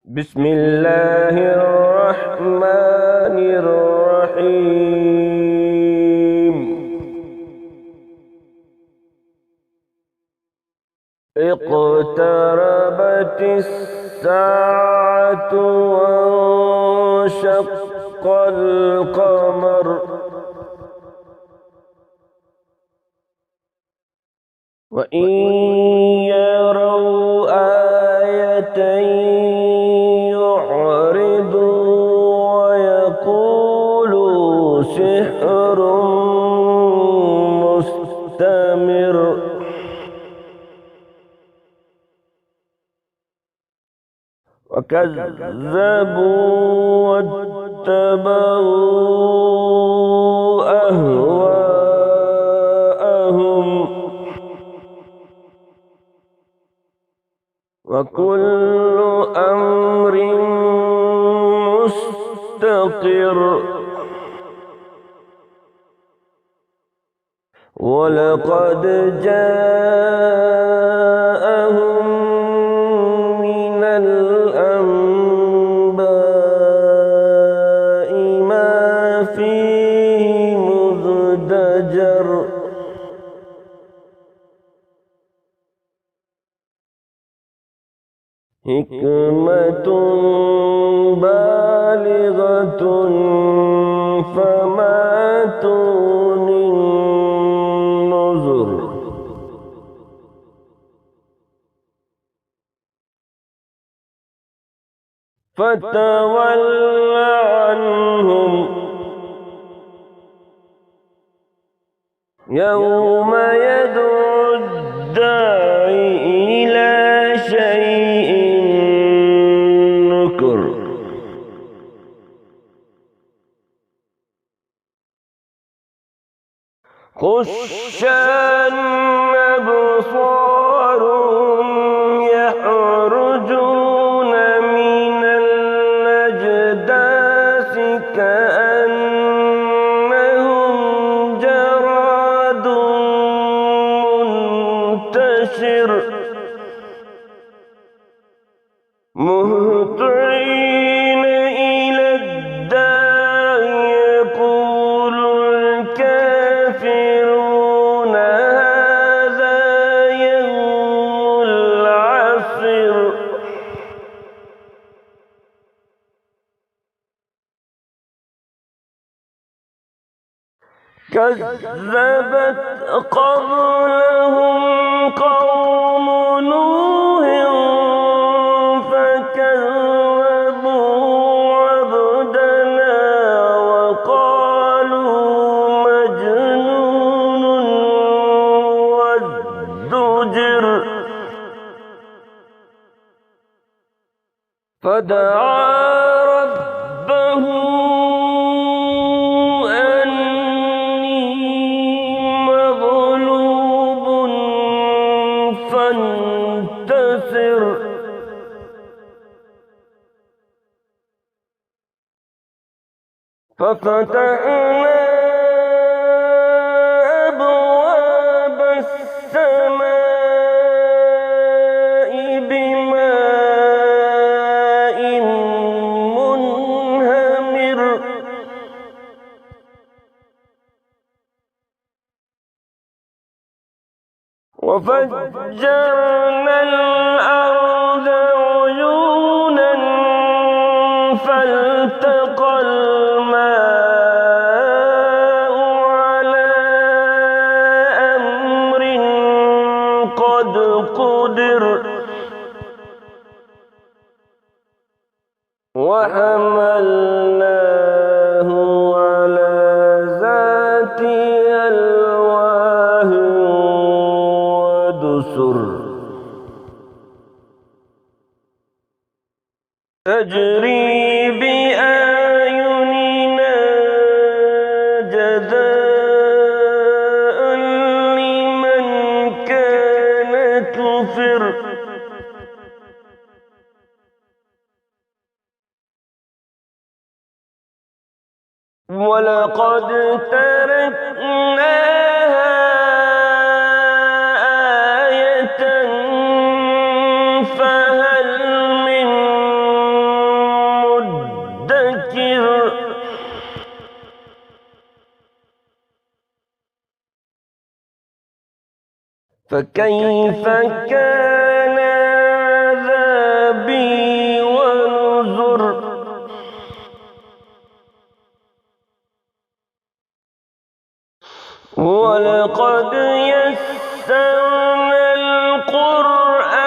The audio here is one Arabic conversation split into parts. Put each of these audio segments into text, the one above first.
بسم الله الرحمن الرحيم. اقتربت الساعة وانشق القمر وإن يروا آية يعرضوا ويقولوا سحر مستمر وكذبوا واتبعوا أهواءهم وكل أمر مستقر ولقد جاءهم من الأنباء ما فيه مزدجر حكمة بالغة فما تغني النذر فتول عنهم يوم يدعو الداعي إلى شيء نكر خش عن أبصارهم يخرجون من الأجداث كأنهم جراد منتشر مهطعين إلى الداع يقول الكافرون هذا يوم العسر كذبت قبلهم قوم نوح فكذبوا عبدنا وقالوا مجنون وازدجر فدعا ربه فانتصر ففتحنا أبواب السماء بماء منهمر وفجرنا الأرض عيونا فالتقى الماء على أمر قد قدر وحملناه على ذات ألواح ودسر تجري بأعيننا جزاء لمن كان كفر ولقد تركناها آية فهل من فكيف كان عذابي ونذر ولقد يسرنا القرآن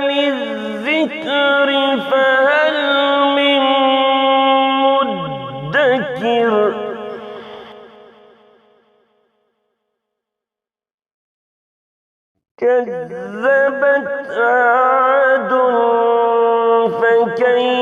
للذكر فهل من مدكر كذبت عاد فكيف